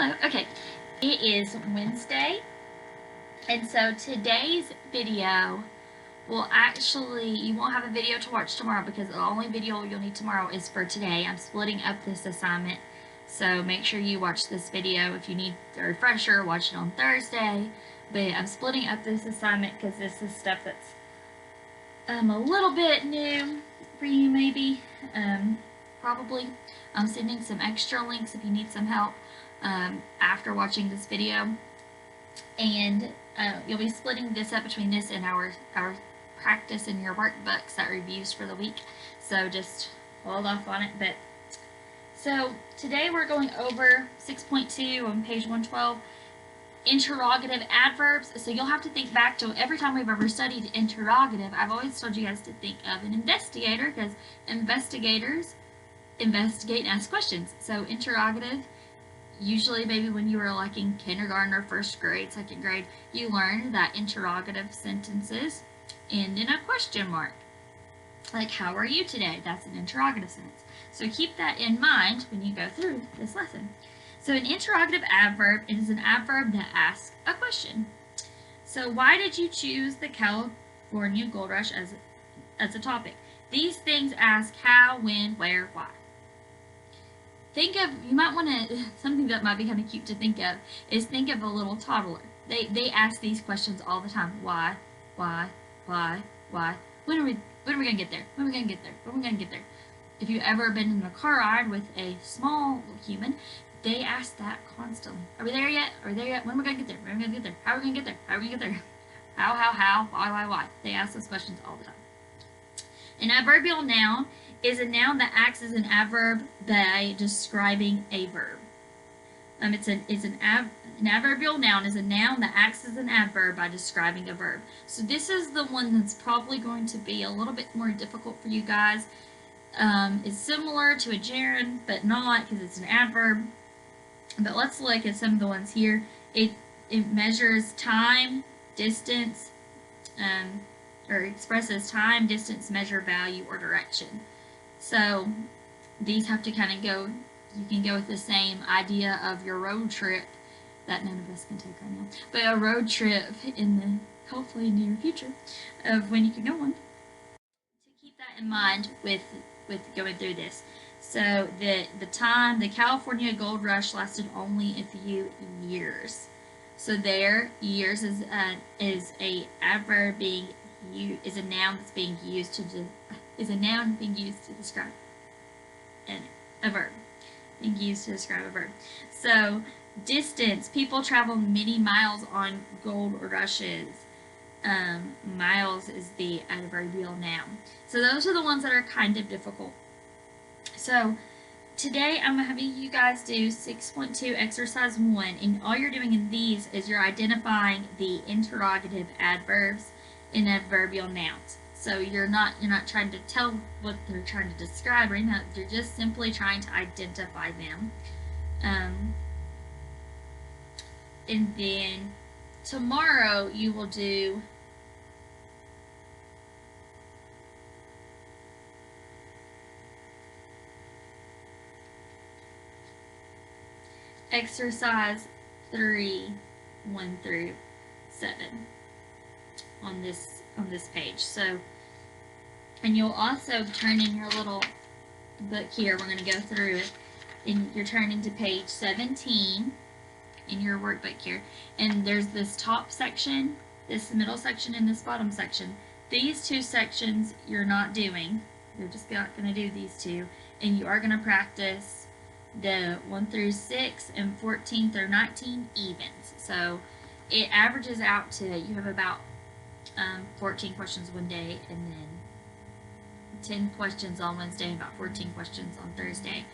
Hello. Okay, it is Wednesday, and so today's video will actually, you won't have a video to watch tomorrow because the only video you'll need tomorrow is for today. I'm splitting up this assignment, so make sure you watch this video. If you need a refresher, watch it on Thursday, but I'm splitting up this assignment because this is stuff that's a little bit new for you maybe, probably. I'm sending some extra links if you need some help after watching this video, and you'll be splitting this up between this and our practice and your workbooks that reviews for the week, so just hold off on it. But so today we're going over 6.2 on page 112, interrogative adverbs. So you'll have to think back to every time we've ever studied interrogative. I've always told you guys to think of an investigator, because investigators investigate and ask questions. So interrogative, usually maybe when you were like in kindergarten or first grade, second grade, you learned that interrogative sentences end in a question mark. Like, how are you today? That's an interrogative sentence. So keep that in mind when you go through this lesson. So an interrogative adverb is an adverb that asks a question. So why did you choose the California gold rush as a topic? These things ask how, when, where, why. Think of, you might want to, something that might be kind of cute to think of is think of a little toddler. They ask these questions all the time. Why? When are we going to get there? When are we going to get there? When are we going to get there? If you've ever been in a car ride with a small human, they ask that constantly. Are we there yet? Are we there yet? When are we going to get there? When are we going to get there? How are we going to get there? How are we going to get there? How? Why? They ask those questions all the time. An adverbial noun is a noun that acts as an adverb by describing a verb. An adverbial noun is a noun that acts as an adverb by describing a verb. So this is the one that's probably going to be a little bit more difficult for you guys. It's similar to a gerund, but not, because it's an adverb. But let's look at some of the ones here. It measures time, distance, or expresses time, distance, measure, value, or direction. So these have to kind of go, you can go with the same idea of your road trip that none of us can take right now, but a road trip in the hopefully near future of when you can go on. To keep that in mind with going through this. So the California gold rush lasted only a few years. So there, years is a adverb being used, is a noun that's being used to describe a verb. Being used to describe a verb. So distance, people travel many miles on gold rushes. Miles is the adverbial noun. So those are the ones that are kind of difficult. So today I'm having you guys do 6.2 exercise 1, and all you're doing in these is you're identifying the interrogative adverbs and adverbial nouns. So you're not trying to tell what they're trying to describe or anything. They're just simply trying to identify them. And then tomorrow you will do exercise 3, 1 through 7 on this page. So, and you'll also turn in your little book here. We're going to go through it, and you're turning to page 17 in your workbook here. And there's this top section, this middle section, and this bottom section. These two sections you're not doing. You're just not going to do these two, and you are going to practice the 1 through 6 and 14 through 19 evens. So it averages out to, you have about 14 questions one day, and then 10 questions on Wednesday, and about 14 questions on Thursday.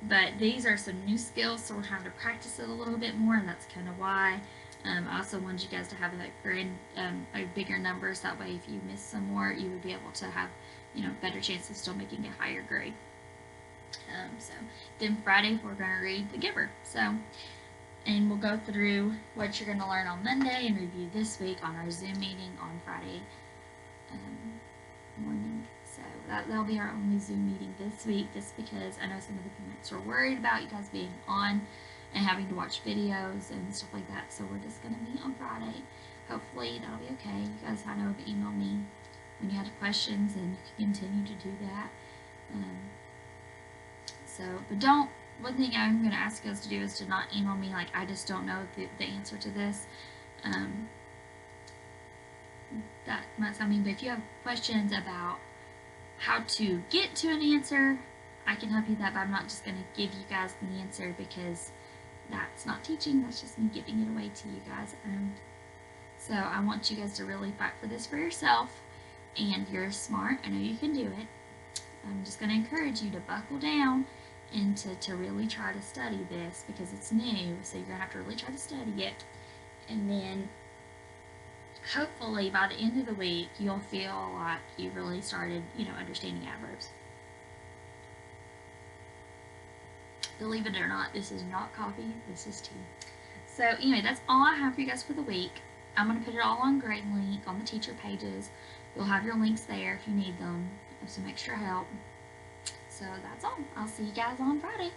But these are some new skills, so we're trying to practice it a little bit more, and that's kind of why. I also wanted you guys to have a bigger numbers. That way, if you miss some more, you would be able to have, better chance of still making a higher grade. So then Friday we're going to read The Giver. So, and we'll go through what you're going to learn on Monday and review this week on our Zoom meeting on Friday morning. So that'll be our only Zoom meeting this week, just because I know some of the parents were worried about you guys being on and having to watch videos and stuff like that. So we're just going to meet on Friday. Hopefully that'll be okay. You guys, I know, have emailed me when you have questions, and you can continue to do that. But don't, one thing I'm going to ask you guys to do is to not email me like, I just don't know the answer to this. That might sound mean, but if you have questions about how to get to an answer, I can help you with that, but I'm not just going to give you guys the answer, because that's not teaching, that's just me giving it away to you guys. So I want you guys to really fight for this for yourself, and you're smart, I know you can do it. I'm just going to encourage you to buckle down and to really try to study this, because it's new, so you're going to have to really try to study it. And then hopefully by the end of the week you'll feel like you really started, understanding adverbs. Believe it or not, this is not coffee, this is tea. So anyway, that's all I have for you guys for the week. I'm going to put it all on GradingLink on the teacher pages. You'll have your links there if you need them, have some extra help. So that's all. I'll see you guys on Friday.